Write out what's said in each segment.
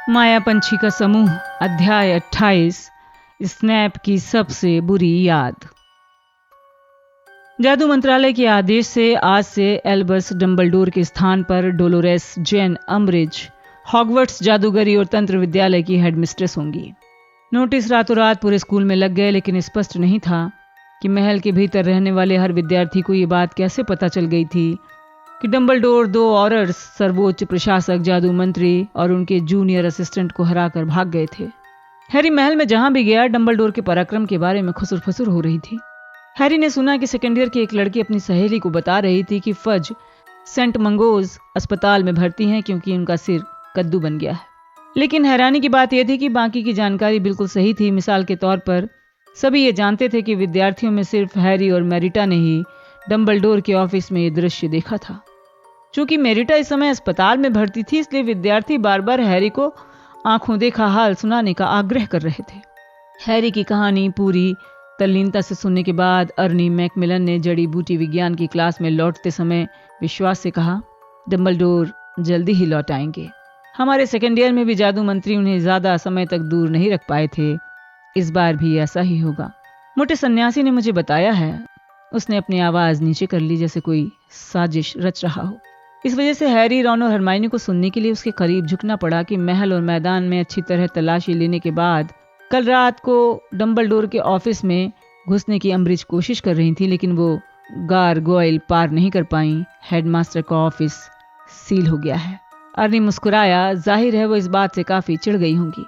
माया पंछी का समूह, अध्याय 28। स्नैप की सबसे बुरी याद। जादू मंत्रालय के आदेश से आज से एल्बस डम्बलडोर के स्थान पर डोलोरेस जेन अम्ब्रिज हॉगवर्ट्स जादूगरी और तंत्र विद्यालय की हेडमिस्ट्रेस होंगी। नोटिस रातों रात पूरे स्कूल में लग गए, लेकिन स्पष्ट नहीं था कि महल के भीतर रहने वाले हर विद्यार्थी को ये बात कैसे पता चल गई थी कि डम्बलडोर 2 ऑर्डर्स, सर्वोच्च प्रशासक, जादू मंत्री और उनके जूनियर असिस्टेंट को हराकर भाग गए थे। हैरी महल में जहां भी गया, डम्बलडोर के पराक्रम के बारे में खुसर फुसर हो रही थी। हैरी ने सुना कि सेकेंड ईयर की एक लड़की अपनी सहेली को बता रही थी कि फज सेंट मंगोज अस्पताल में भर्ती हैं क्योंकि उनका सिर कद्दू बन गया है। लेकिन हैरानी की बात यह थी कि बाकी की जानकारी बिल्कुल सही थी। मिसाल के तौर पर सभी ये जानते थे कि विद्यार्थियों में सिर्फ हैरी और मैरिटा ने ही डम्बलडोर के ऑफिस में ये दृश्य देखा था। चूंकि मेरिटा इस समय अस्पताल में भर्ती थी, इसलिए विद्यार्थी बार बार हैरी को आंखों देखा हाल सुनाने का आग्रह कर रहे थे। हैरी की कहानी पूरी तल्लीनता से सुनने के बाद अर्नी मैकमिलन ने जड़ी बूटी विज्ञान की क्लास में लौटते समय विश्वास से कहा, डम्बलडोर जल्दी ही लौट आएंगे। हमारे सेकेंड ईयर में भी जादू मंत्री उन्हें ज्यादा समय तक दूर नहीं रख पाए थे। इस बार भी ऐसा ही होगा। मोटे सन्यासी ने मुझे बताया है। उसने अपनी आवाज नीचे कर ली, जैसे कोई साजिश रच रहा हो। इस वजह से हैरी, रॉन और हरमाइनी को सुनने के लिए उसके करीब झुकना पड़ा कि महल और मैदान में अच्छी तरह तलाशी लेने के बाद कल रात को डम्बलडोर के ऑफिस में घुसने की अम्ब्रिज कोशिश कर रही थी, लेकिन वो गारगोइल पार नहीं कर पाई। हेडमास्टर का ऑफिस सील हो गया है। अर्नी मुस्कुराया। जाहिर है वो इस बात से काफी चिढ़ गई होंगी।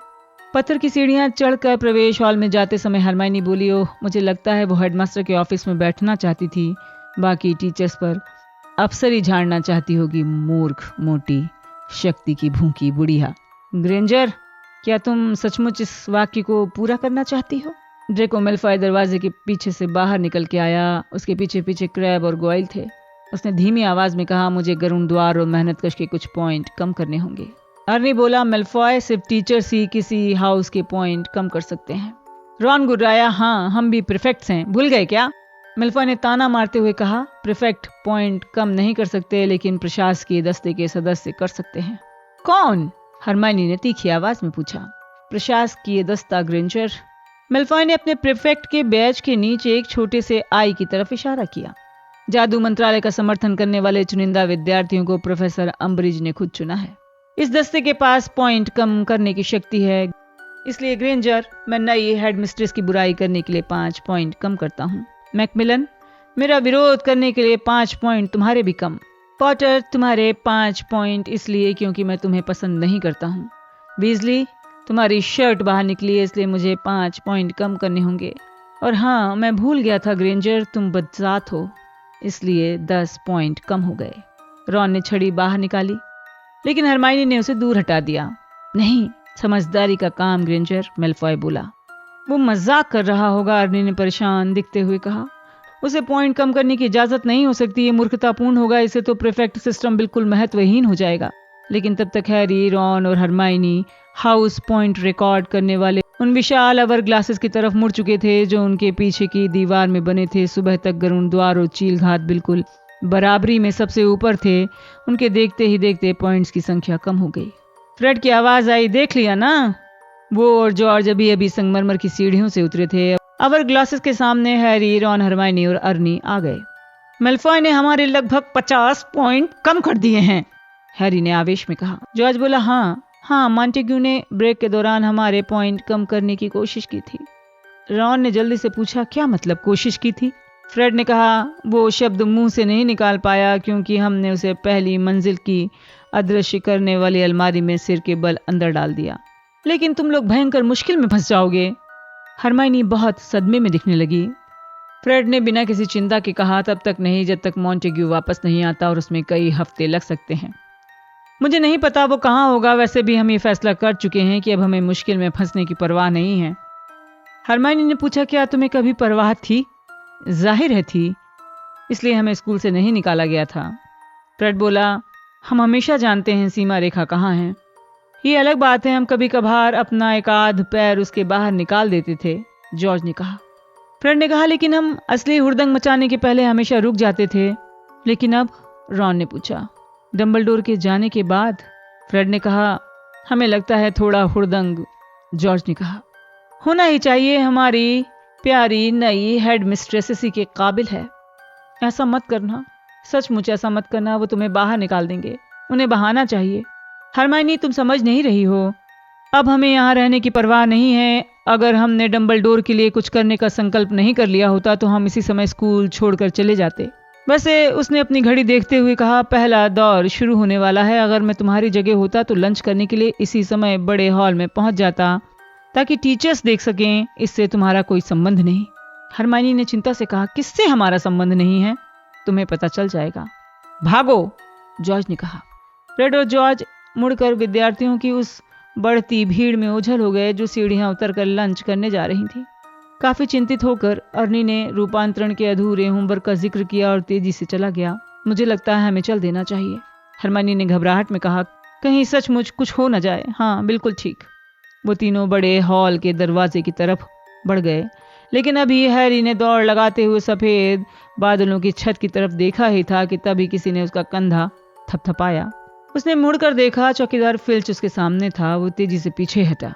पत्थर की सीढ़ियां चढ़कर प्रवेश हॉल में जाते समय हरमाइनी बोली, ओह, मुझे लगता है वो हेडमास्टर के ऑफिस में बैठना चाहती थी। बाकी टीचर्स पर अफसरी झाड़ना चाहती होगी। मूर्ख, मोटी, शक्ति की भूखी बुढ़िया। ग्रेंजर, क्या तुम सचमुच इस वाक्य को पूरा करना चाहती हो? ड्रेको मेलफॉय दरवाजे के पीछे से बाहर निकल के आया। उसके पीछे पीछे क्रैब और गोयल थे। उसने धीमी आवाज में कहा, मुझे गरुण द्वार और मेहनतकश के कुछ पॉइंट कम करने होंगे। अर्नी बोला, मेलफॉय, सिर्फ टीचर्स ही किसी हाउस के पॉइंट कम कर सकते हैं। रॉन गुर्राया, हाँ, हम भी प्रीफेक्ट्स हैं, भूल गए क्या? मेलफॉय ने ताना मारते हुए कहा, प्रीफेक्ट पॉइंट कम नहीं कर सकते, लेकिन प्रशासकीय दस्ते के सदस्य कर सकते हैं। कौन? हरमाइनी ने तीखी आवाज में पूछा। प्रशासकीय दस्ता, ग्रेंजर। मेलफॉय ने अपने प्रीफेक्ट के बैज के नीचे एक छोटे से आई की तरफ इशारा किया। जादू मंत्रालय का समर्थन करने वाले चुनिंदा विद्यार्थियों को प्रोफेसर अम्ब्रिज ने खुद चुना है। इस दस्ते के पास पॉइंट कम करने की शक्ति है। इसलिए ग्रेंजर, मैं नई हेडमिस्ट्रेस की बुराई करने के लिए 5 पॉइंट कम करता हूँ। मैकमिलन, मेरा विरोध करने के लिए 5 पॉइंट तुम्हारे भी कम। पॉटर, तुम्हारे 5 पॉइंट इसलिए क्योंकि मैं तुम्हें पसंद नहीं करता हूँ। बीजली, तुम्हारी शर्ट बाहर निकली है, इसलिए मुझे 5 पॉइंट कम करने होंगे। और हाँ, मैं भूल गया था ग्रेंजर, तुम बदजात हो, इसलिए 10 पॉइंट कम हो गए। रॉन ने छड़ी बाहर निकाली, लेकिन हरमाइनी ने उसे दूर हटा दिया। नहीं, समझदारी का काम ग्रेंजर, मेलफॉय बोला। वो मजाक कर रहा होगा, अर्नी ने परेशान दिखते हुए कहा। उसे पॉइंट कम करने की इजाजत नहीं हो सकती, ये मूर्खतापूर्ण होगा। इसे तो प्रीफेक्ट सिस्टम बिल्कुल महत्वहीन हो जाएगा। लेकिन तब तक हैरी, रॉन और हरमाइनी हाउस पॉइंट रिकॉर्ड करने वाले उन विशाल अवर ग्लासेस की तरफ मुड़ चुके थे जो उनके पीछे की दीवार में बने थे। सुबह तक गरुण द्वार और चील घात बिल्कुल बराबरी में सबसे ऊपर थे। उनके देखते ही देखते पॉइंट्स की संख्या कम हो गई। फ्रेड की आवाज आई, देख लिया ना? वो और जॉर्ज अभी अभी संगमरमर की सीढ़ियों से उतरे थे। अवर ग्लासेस के सामने हैरी, रॉन, हरमाइनी और अर्नी आ गए। मेलफॉय ने हमारे लगभग 50 पॉइंट कम कर दिए हैं, हैरी ने आवेश में कहा। जॉर्ज बोला, हाँ, मॉन्टेग्यू ने ब्रेक के दौरान हमारे पॉइंट कम करने की कोशिश की थी। रॉन ने जल्दी से पूछा, क्या मतलब कोशिश की थी? फ्रेड ने कहा, वो शब्द मुंह से नहीं निकाल पाया क्योंकि हमने उसे पहली मंजिल की अदृश्य करने वाली अलमारी में सिर के बल अंदर डाल दिया। लेकिन तुम लोग भयंकर मुश्किल में फंस जाओगे। हरमाइनी बहुत सदमे में दिखने लगी। फ्रेड ने बिना किसी चिंता के कहा, तब तक नहीं जब तक मॉन्टेग्यू वापस नहीं आता, और उसमें कई हफ्ते लग सकते हैं। मुझे नहीं पता वो कहाँ होगा। वैसे भी हम ये फैसला कर चुके हैं कि अब हमें मुश्किल में फंसने की परवाह नहीं है। हरमाइनी ने पूछा, क्या तुम्हें कभी परवाह थी? जाहिर है थी, इसलिए हमें स्कूल से नहीं निकाला गया था। फ्रेड बोला, हम हमेशा जानते हैं सीमा रेखा कहाँ है। ये अलग बात है, हम कभी कभार अपना एक आध पैर उसके बाहर निकाल देते थे, जॉर्ज ने कहा। फ्रेड ने कहा, लेकिन हम असली हुड़दंग मचाने के पहले हमेशा रुक जाते थे। लेकिन अब? रॉन ने पूछा। डम्बलडोर के जाने के बाद? फ्रेड ने कहा, हमें लगता है थोड़ा हुड़दंग, जॉर्ज ने कहा। होना ही चाहिए, हमारी प्यारी नई हेड मिस्ट्रेस इसी के काबिल है। ऐसा मत करना, सचमुच ऐसा मत करना, वो तुम्हें बाहर निकाल देंगे। उन्हें बहाना चाहिए। हरमाइनी, तुम समझ नहीं रही हो। अब हमें यहाँ रहने की परवाह नहीं है। अगर हमने डंबलडोर के लिए कुछ करने का संकल्प नहीं कर लिया होता तो हम इसी समय स्कूल छोड़कर चले जाते। वैसे, उसने अपनी घड़ी देखते हुए कहा, पहला दौर शुरू होने वाला है। अगर मैं तुम्हारी जगह होता तो लंच करने के लिए इसी समय बड़े हॉल में पहुंच जाता ताकि टीचर्स देख सकें। इससे तुम्हारा कोई संबंध नहीं। हरमाइनी ने चिंता से कहा, किससे हमारा संबंध नहीं है? तुम्हें पता चल जाएगा। भागो, जॉर्ज ने कहा। फ्रेड और जॉर्ज मुड़कर विद्यार्थियों की उस बढ़ती भीड़ में ओझल हो गए जो सीढ़ियां उतरकर लंच करने जा रही थी। काफी चिंतित होकर अर्नी ने रूपांतरण के अधूरे होमवर्क का जिक्र किया और तेजी से चला गया। मुझे लगता है हमें चल देना चाहिए, हरमाइनी ने घबराहट में कहा। कहीं सचमुच कुछ हो न जाए। हाँ, बिल्कुल ठीक। वो तीनों बड़े हॉल के दरवाजे की तरफ बढ़ गए, लेकिन अभी हैरी ने दौड़ लगाते हुए सफेद बादलों की छत की तरफ देखा ही था कि तभी किसी ने उसका कंधा थपथपाया। उसने मुड़कर देखा, चौकीदार फिल्च उसके सामने था। वो तेजी से पीछे हटा।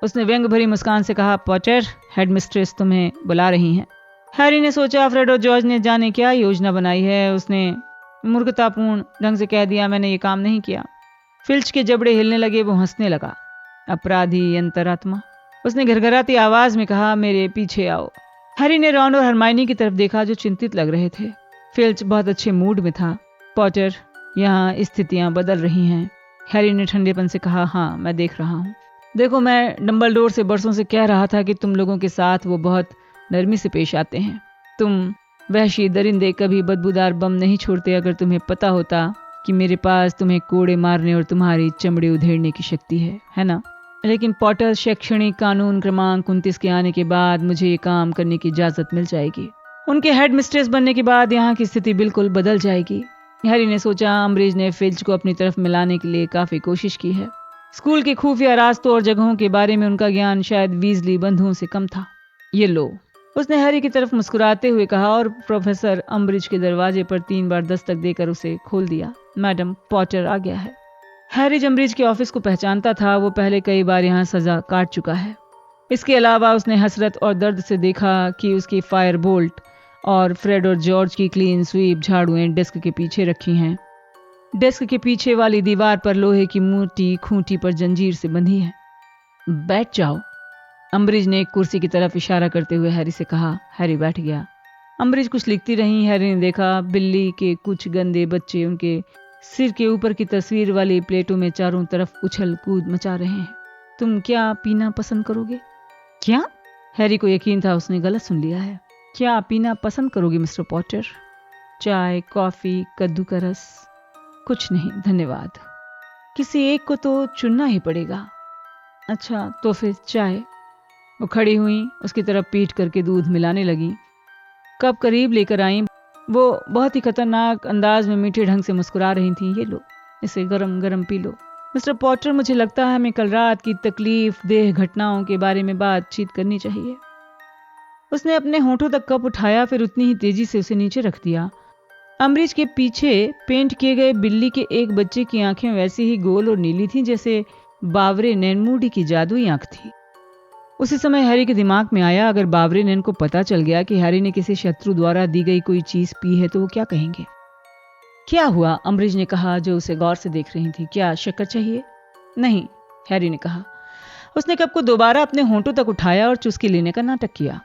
उसने व्यंग भरी मुस्कान से कहा, पॉटर, हेडमिस्ट्रेस तुम्हें बुला रही हैं। हैरी ने सोचा फ्रेड और जॉर्ज ने जाने क्या योजना बनाई है। उसने मूर्खतापूर्ण ढंग से कह दिया, मैंने ये काम नहीं किया। फिल्च के जबड़े हिलने लगे। वो हंसने लगा। अपराधी अंतरात्मा, उसने घरघराती आवाज में कहा, मेरे पीछे आओ। हैरी ने रॉन और हरमाइनी की तरफ देखा जो चिंतित लग रहे थे। फिल्च बहुत अच्छे मूड में था। पॉटर, यहाँ स्थितियां बदल रही हैं। हैरी ने ठंडेपन से कहा, हाँ, मैं देख रहा हूँ। देखो, मैं डंबलडोर से बरसों से कह रहा था कि तुम लोगों के साथ वो बहुत नरमी से पेश आते हैं। तुम वहशी दरिंदे कभी बदबूदार बम नहीं छोड़ते। अगर तुम्हें पता होता कि मेरे पास तुम्हें कोड़े मारने और तुम्हारी चमड़ी उधेड़ने की शक्ति है ना? लेकिन पॉटर, शैक्षणिक कानून क्रमांक 29 के आने के बाद मुझे ये काम करने की इजाजत मिल जाएगी। उनके हेड मिस्ट्रेस बनने के बाद यहाँ की स्थिति बिल्कुल बदल जाएगी। हैरी ने सोचा, अम्ब्रिज ने फिल्च को अपनी तरफ मिलाने के लिए काफी कोशिश की है। स्कूल के खुफिया रास्तों और जगहों के बारे में उनका ज्ञान शायद वीजली बंधुओं से कम था। ये लो, उसने हैरी की तरफ मुस्कुराते हुए कहा और प्रोफेसर अम्ब्रिज के दरवाजे पर 3 बार दस्तक देकर उसे खोल दिया। मैडम, पॉटर आ गया है। हैरी अम्ब्रिज के ऑफिस को पहचानता था। वो पहले कई बार यहाँ सजा काट चुका है। इसके अलावा उसने हसरत और दर्द से देखा कि उसकी फायर बोल्ट और फ्रेड और जॉर्ज की क्लीन स्वीप झाड़ुएं डेस्क के पीछे रखी हैं। डेस्क के पीछे वाली दीवार पर लोहे की मोटी खूंटी पर जंजीर से बंधी है। बैठ जाओ, अम्ब्रिज ने एक कुर्सी की तरफ इशारा करते हुए हैरी से कहा। हैरी बैठ गया। अम्ब्रिज कुछ लिखती रही। हैरी ने देखा, बिल्ली के कुछ गंदे बच्चे उनके सिर के ऊपर की तस्वीर वाली प्लेटों में चारों तरफ उछल कूद मचा रहे हैं। तुम क्या पीना पसंद करोगे? क्या? हैरी को यकीन था उसने गलत सुन लिया है। क्या पीना पसंद करोगे मिस्टर पॉटर? चाय, कॉफी, कद्दू का रस? कुछ नहीं, धन्यवाद। किसी एक को तो चुनना ही पड़ेगा। अच्छा, तो फिर चाय। वो खड़ी हुई, उसकी तरफ पीठ करके दूध मिलाने लगी। कप करीब लेकर आई। वो बहुत ही खतरनाक अंदाज में मीठे ढंग से मुस्कुरा रही थी। ये लो, इसे गरम गरम पी लो। मिस्टर पॉटर, मुझे लगता है हमें कल रात की तकलीफ देह घटनाओं के बारे में बातचीत करनी चाहिए। उसने अपने होठों तक कप उठाया, फिर उतनी ही तेजी से उसे नीचे रख दिया। अम्ब्रिज के पीछे पेंट किए गए बिल्ली के एक बच्चे की आंखें वैसी ही गोल और नीली थीं जैसे बावरे नैनमूडी की जादुई आंख थी। उसी समय हैरी के दिमाग में आया, अगर बावरे नैन को पता चल गया कि हैरी ने किसी शत्रु द्वारा दी गई कोई चीज पी है तो वो क्या कहेंगे? क्या हुआ? अम्ब्रिज ने कहा, जो उसे गौर से देख रही थी। क्या शक्कर चाहिए? नहीं, हैरी ने कहा। उसने कप को दोबारा अपने होंठों तक उठाया और चुस्की लेने का नाटक किया।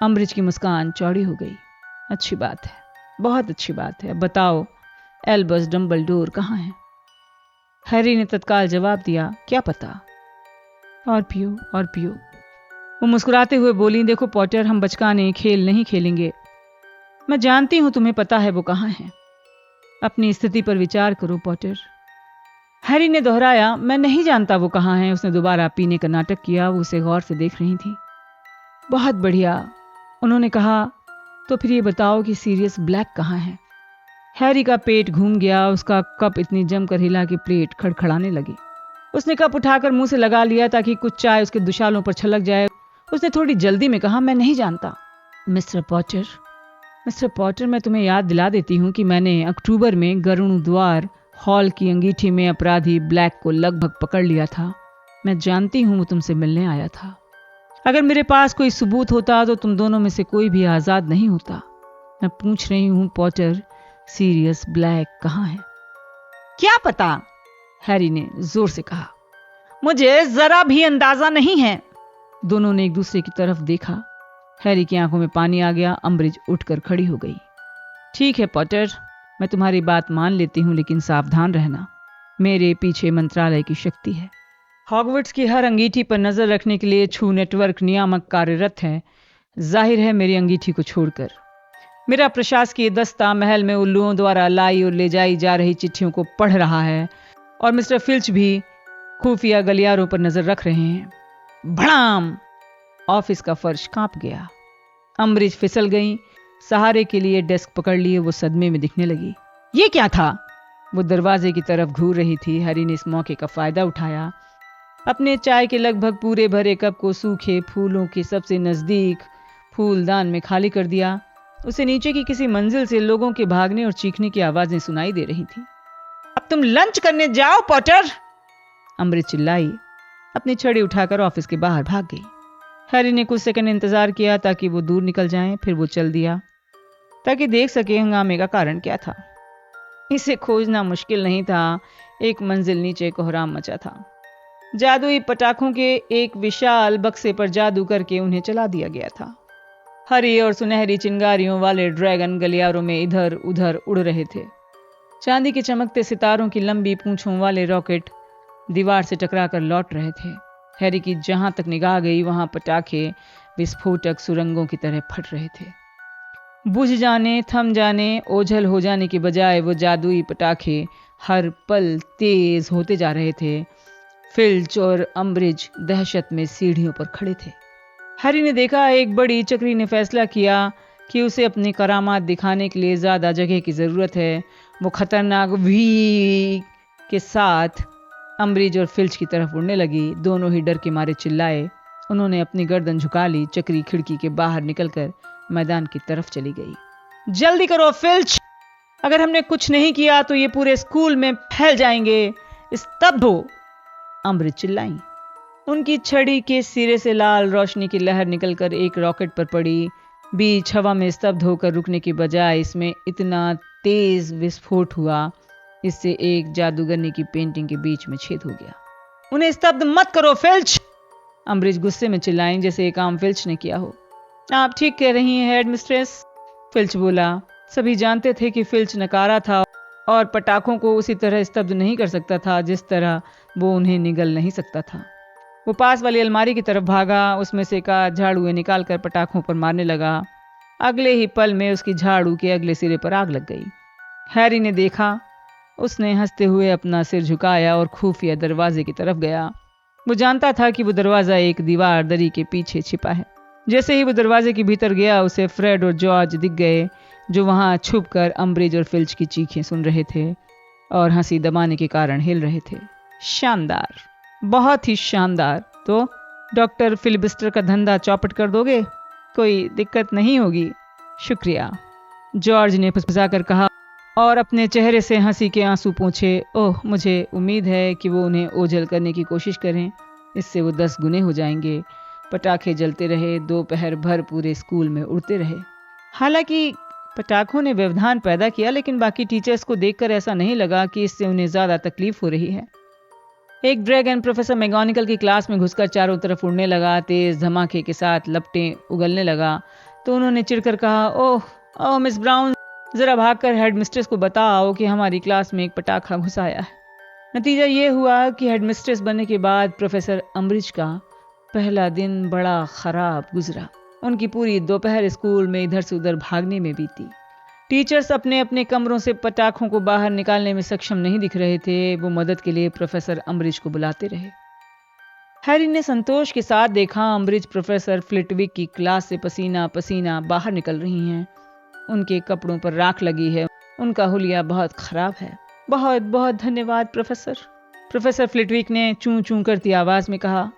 अम्ब्रिज की मुस्कान चौड़ी हो गई। अच्छी बात है, बहुत अच्छी बात है। बताओ, एल्बस डंबलडोर कहाँ है? हैरी ने तत्काल जवाब दिया, क्या पता। और पियो, और पियो। वो मुस्कुराते हुए बोली, देखो पॉटर, हम बचकाने खेल नहीं खेलेंगे। मैं जानती हूं तुम्हें पता है वो कहाँ है। अपनी स्थिति पर विचार करो पॉटर। हैरी ने दोहराया, मैं नहीं जानता वो कहाँ है। उसने दोबारा पीने का नाटक किया। वो उसे गौर से देख रही थी। बहुत बढ़िया, उन्होंने कहा। तो फिर ये बताओ कि सीरियस ब्लैक कहाँ है? हैरी का पेट घूम गया। उसका कप इतनी जमकर हिला कि प्लेट खड़खड़ाने लगी। उसने कप उठाकर मुंह से लगा लिया ताकि कुछ चाय उसके दुशालों पर छलक जाए। उसने थोड़ी जल्दी में कहा, मैं नहीं जानता। मिस्टर पॉटर, मैं तुम्हें याद दिला देती हूँ कि मैंने अक्टूबर में गरुड़ द्वार हॉल की अंगीठी में अपराधी ब्लैक को लगभग पकड़ लिया था। मैं जानती हूं वो तुमसे मिलने आया था। अगर मेरे पास कोई सबूत होता तो तुम दोनों में से कोई भी आजाद नहीं होता। मैं पूछ रही हूं पॉटर, सीरियस ब्लैक कहाँ है? क्या पता, हैरी ने जोर से कहा। मुझे जरा भी अंदाजा नहीं है। दोनों ने एक दूसरे की तरफ देखा। हैरी की आंखों में पानी आ गया। अम्बरिज उठकर खड़ी हो गई। ठीक है पॉटर, मैं तुम्हारी बात मान लेती हूं, लेकिन सावधान रहना। मेरे पीछे मंत्रालय की शक्ति है। हॉगवर्ट्स की हर अंगीठी पर नजर रखने के लिए छू नेटवर्क नियामक कार्यरत है। जाहिर है मेरी अंगीठी को छोड़कर मेरा प्रशासकीय दस्ता महल में उल्लुओं द्वारा लाई और ले जाई जा रही चिट्ठियों को पढ़ रहा है और मिस्टर फिल्च भी खुफिया गलियारों पर नजर रख रहे हैं। भड़ाम! ऑफिस का फर्श कांप गया। अम्बरिज फिसल गई। सहारे के लिए डेस्क पकड़ लिए वो सदमे में दिखने लगी। ये क्या था? वो दरवाजे की तरफ घूर रही थी। हैरी ने इस मौके का फायदा उठाया। अपने चाय के लगभग पूरे भरे कप को सूखे फूलों के सबसे नजदीक फूलदान में खाली कर दिया। उसे नीचे की किसी मंजिल से लोगों के भागने और चीखने की आवाजें सुनाई दे रही थी। अब तुम लंच करने जाओ पॉटर, अम्बरिज चिल्लाई। अपनी छड़ी उठाकर ऑफिस के बाहर भाग गई। हैरी ने कुछ सेकंड इंतजार किया ताकि वो दूर निकल जाएं, फिर वो चल दिया ताकि देख सके हंगामे का कारण क्या था। इसे खोजना मुश्किल नहीं था। एक मंजिल नीचे कोहराम मचा था। जादुई पटाखों के एक विशाल बक्से पर जादू करके उन्हें चला दिया गया था। हरी और सुनहरी चिंगारियों वाले ड्रैगन गलियारों में इधर उधर उड़ रहे थे। चांदी के चमकते सितारों की लंबी पूंछों वाले रॉकेट दीवार से टकराकर लौट रहे थे। हैरी की जहां तक निगाह गई वहां पटाखे विस्फोटक सुरंगों की तरह फट रहे थे। बुझ जाने, थम जाने, ओझल हो जाने की बजाय वो जादुई पटाखे हर पल तेज होते जा रहे थे। फिल्च और अम्बरिज दहशत में सीढ़ियों पर खड़े थे। हैरी ने देखा एक बड़ी चक्री ने फैसला किया कि उसे अपनी करामात दिखाने के लिए ज्यादा जगह की जरूरत है। वो खतरनाक वी के साथ अम्बरिज और फिल्च की तरफ उड़ने लगी। दोनों ही डर के मारे चिल्लाए। उन्होंने अपनी गर्दन झुका ली। चक्री खिड़की के बाहर निकलकर मैदान की तरफ चली गई। जल्दी करो फिल्च, अगर हमने कुछ नहीं किया तो ये पूरे स्कूल में फैल जाएंगे। स्तब्ध हो, अम्बरिज चिल्लाई। उनकी छड़ी के सिरे से लाल रोशनी की लहर निकलकर एक रॉकेट पर पड़ी। बीच हवा में स्तब्ध होकर रुकने की बजाय इसमें इतना तेज विस्फोट हुआ, इससे एक जादूगरनी की पेंटिंग के बीच में छेद हो गया। उन्हें स्तब्ध मत करो फिल्च, अम्बरिज गुस्से में चिल्लाएं जैसे एक आम फिल्च ने किया हो। आप ठीक कह रही हैं हेड मिस्ट्रेस, फिल्च बोला। सभी जानते थे कि फिल्च नकारा था और पटाखों को उसी तरह स्तब्ध नहीं कर सकता था जिस तरह वो उन्हें निगल नहीं सकता था। वो पास वाली अलमारी की तरफ भागा। उसमें से का झाड़ू निकालकर पटाखों पर मारने लगा। अगले ही पल में उसकी झाड़ू के अगले सिरे पर आग लग गई। हैरी ने देखा। उसने हंसते हुए अपना सिर झुकाया और खुफिया दरवाजे की तरफ गया। वो जानता था कि वो दरवाजा एक दीवार दरी के पीछे छिपा है। जैसे ही वो दरवाजे के भीतर गया उसे फ्रेड और जॉर्ज दिख गए, जो वहां छुपकर अम्बरिज और फिल्च की चीखें सुन रहे थे और हंसी दबाने के कारण हिल रहे थे। शानदार, बहुत ही शानदार। तो डॉक्टर फिलिबस्टर का धंधा चौपट कर दोगे? कोई दिक्कत नहीं होगी। शुक्रिया, जॉर्ज ने फुसफुसाकर कहा और अपने चेहरे से हंसी के आंसू पोंछे। ओह, मुझे उम्मीद है कि वो उन्हें ओझल करने की कोशिश करें। इससे वो 10 गुने हो जाएंगे। पटाखे जलते रहे। दोपहर भर पूरे स्कूल में उड़ते रहे। हालांकि पटाखों ने व्यवधान पैदा किया, लेकिन बाकी टीचर्स को देखकर ऐसा नहीं लगा कि इससे उन्हें ज्यादा तकलीफ हो रही है। एक ड्रैगन प्रोफेसर मैगोनिकल की क्लास में घुसकर चारों तरफ उड़ने लगा। तेज धमाके के साथ लपटें उगलने लगा तो उन्होंने चिढ़कर कहा, ओह ओह मिस ब्राउन, जरा भागकर हेडमिस्ट्रेस को बताओ कि हमारी क्लास में एक पटाखा घुस आया है। नतीजा ये हुआ कि हेडमिस्ट्रेस बनने के बाद प्रोफेसर अम्बरिज का पहला दिन बड़ा खराब गुजरा। उनकी पूरी दोपहर स्कूल में इधर से उधर भागने में बीती। टीचर्स अपने अपने कमरों से पटाखों को बाहर निकालने में सक्षम नहीं दिख रहे थे। वो मदद के लिए प्रोफेसर अम्बरिज को बुलाते रहे। हैरी ने संतोष के साथ देखा अम्बरिज प्रोफेसर फ्लिटविक की क्लास से पसीना पसीना बाहर निकल रही हैं। उनके कपड़ों पर राख लगी है। उनका हुलिया बहुत खराब है। बहुत बहुत धन्यवाद प्रोफेसर, प्रोफेसर फ्लिटविक ने चूं चूं करती आवाज में कहा।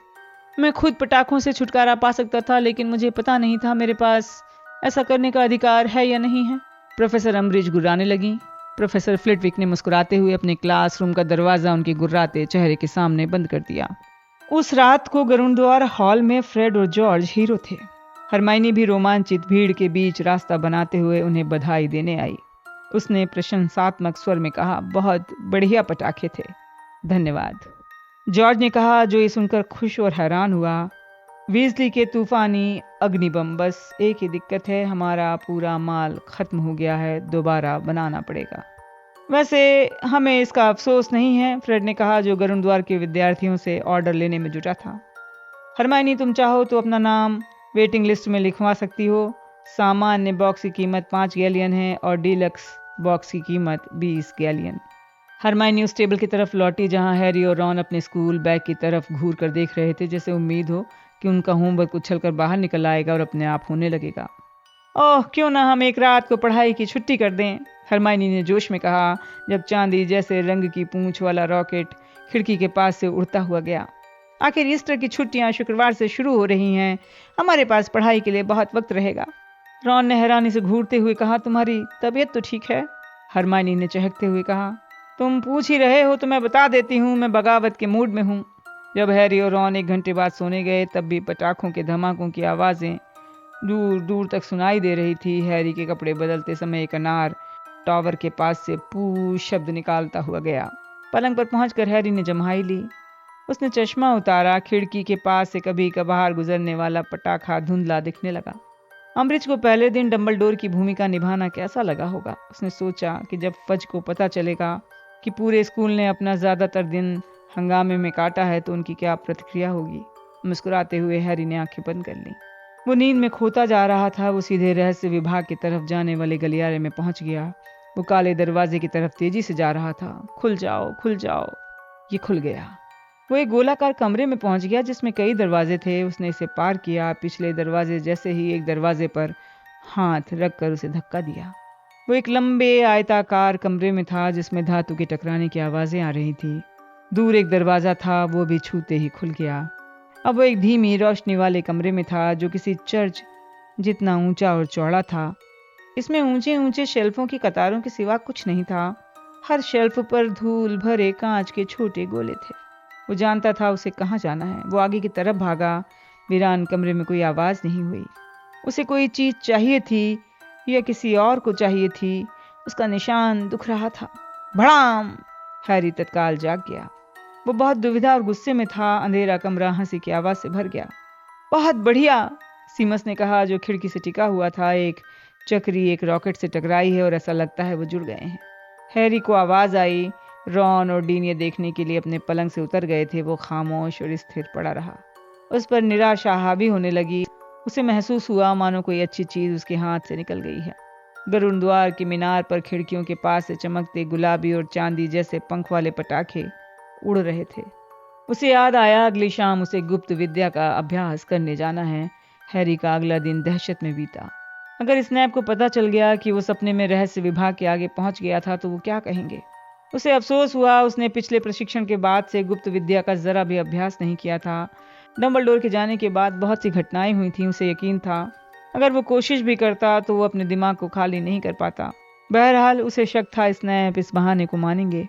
मैं खुद पटाखों से छुटकारा पा सकता था, लेकिन मुझे पता नहीं था मेरे पास ऐसा करने का अधिकार है या नहीं है। प्रोफेसर अम्बरिज गुर्राने लगी। प्रोफेसर फ्लिटविक ने मुस्कुराते हुए अपने क्लासरूम का दरवाजा उनके गुर्राते चेहरे के सामने बंद कर दिया। उस रात को गरुड़द्वार हॉल में फ्रेड और जॉर्ज हीरो थे। हरमाइनी भी रोमांचित भीड़ के बीच रास्ता बनाते हुए उन्हें बधाई देने आई। उसने प्रशंसात्मक स्वर में कहा, बहुत बढ़िया पटाखे थे, धन्यवाद। जॉर्ज ने कहा, जो ये सुनकर खुश और हैरान हुआ, वीजली के तूफानी अग्निबम, बस एक ही दिक्कत है, हमारा पूरा माल खत्म हो गया है, दोबारा बनाना पड़ेगा। वैसे हमें इसका अफसोस नहीं है, फ्रेड ने कहा, जो गरुड़द्वार के विद्यार्थियों से ऑर्डर लेने में जुटा था। हरमाइनी, तुम चाहो तो अपना नाम वेटिंग लिस्ट में लिखवा सकती हो। सामान्य बॉक्स की कीमत 5 गैलियन है और डीलक्स बॉक्स की कीमत 20 गैलियन। हरमाइनी उस टेबल की तरफ लौटी जहां हैरी और रॉन अपने स्कूल बैग की तरफ घूर कर देख रहे थे, जैसे उम्मीद हो कि उनका होमवर्क उछलकर बाहर निकल आएगा और अपने आप होने लगेगा। ओह, क्यों ना हम एक रात को पढ़ाई की छुट्टी कर दें, हरमाइनी ने जोश में कहा, जब चांदी जैसे रंग की पूंछ वाला रॉकेट खिड़की के पास से उड़ता हुआ गया। आखिर ईस्टर की छुट्टियां शुक्रवार से शुरू हो रही हैं, हमारे पास पढ़ाई के लिए बहुत वक्त रहेगा। रॉन ने हैरानी से घूरते हुए कहा, तुम्हारी तबीयत तो ठीक है? हरमाइनी ने चहकते हुए कहा, तुम पूछ ही रहे हो तो मैं बता देती हूँ, मैं बगावत के मूड में हूँ। जब हैरी और रॉन 1 घंटे बाद सोने गए, तब भी पटाखों के धमाकों की आवाजें दूर दूर तक सुनाई दे रही थी। हैरी के कपड़े बदलते समय एक अनार टावर के पास से पू शब्द निकालता हुआ गया। पलंग पर पहुंचकर हैरी ने जम्हाई ली। उसने चश्मा उतारा। खिड़की के पास से कभी कभार गुजरने वाला पटाखा धुंधला दिखने लगा। अम्बरिज को पहले दिन डंबलडोर की भूमिका निभाना कैसा लगा होगा। उसने सोचा कि जब फज को पता चलेगा कि पूरे स्कूल ने अपना ज्यादातर दिन हंगामे में काटा है तो उनकी क्या प्रतिक्रिया होगी। मुस्कुराते हुए हैरी ने आंखें बंद कर ली। वो नींद में खोता जा रहा था। वो सीधे रहस्य विभाग की तरफ जाने वाले गलियारे में पहुंच गया। वो काले दरवाजे की तरफ तेजी से जा रहा था। खुल जाओ, खुल जाओ। ये खुल गया। वो एक गोलाकार कमरे में पहुंच गया जिसमें कई दरवाजे थे। उसने इसे पार किया। पिछले दरवाजे जैसे ही एक दरवाजे पर हाथ रखकर उसे धक्का दिया। वो एक लंबे आयताकार कमरे में था जिसमें धातु के टकराने की आवाजें आ रही थी। दूर एक दरवाजा था, वो भी छूते ही खुल गया। अब वो एक धीमी रोशनी वाले कमरे में था जो किसी चर्च जितना ऊंचा और चौड़ा था। इसमें ऊंचे ऊंचे शेल्फों की कतारों के सिवा कुछ नहीं था। हर शेल्फ पर धूल भरे कांच के छोटे गोले थे। वो जानता था उसे कहाँ जाना है। वो आगे की तरफ भागा। वीरान कमरे में कोई आवाज नहीं हुई। उसे कोई चीज चाहिए थी या किसी और को चाहिए थी। उसका निशान दुख रहा था। भड़ाम! हैरी तत्काल जाग गया। वो बहुत दुविधा और गुस्से में था। अंधेरा कमरा हंसी की आवाज से भर गया। बहुत बढ़िया, सीमस ने कहा जो खिड़की से टिका हुआ था। एक चक्री एक रॉकेट से टकराई है और ऐसा लगता है वो जुड़ गए हैं। हैरी को आवाज आई। रॉन और डीन ये देखने के लिए अपने पलंग से उतर गए थे। वो खामोश और स्थिर पड़ा रहा। उस पर निराशा हावी होने लगी। उसे महसूस हुआ मानो कोई अच्छी चीज उसके हाथ से निकल गई है। गरुड़द्वार के मीनार पर खिड़कियों के पास से चमकते गुलाबी और चांदी जैसे पंख वाले पटाखे उड़ रहे थे। उसे याद आया अगली शाम उसे गुप्त विद्या का अभ्यास करने जाना है। हैरी का अगला दिन दहशत में बीता। अगर स्नैप को पता चल गया कि वो सपने में रहस्य विभाग के आगे पहुंच गया था तो वो क्या कहेंगे। उसे अफसोस हुआ उसने पिछले प्रशिक्षण के बाद से गुप्त विद्या का जरा भी अभ्यास नहीं किया था। डंबलडोर के जाने के बाद बहुत सी घटनाएं हुई थी। उसे यकीन था अगर वो कोशिश भी करता तो वो अपने दिमाग को खाली नहीं कर पाता। बहरहाल उसे शक था स्नैप इस बहाने को मानेंगे।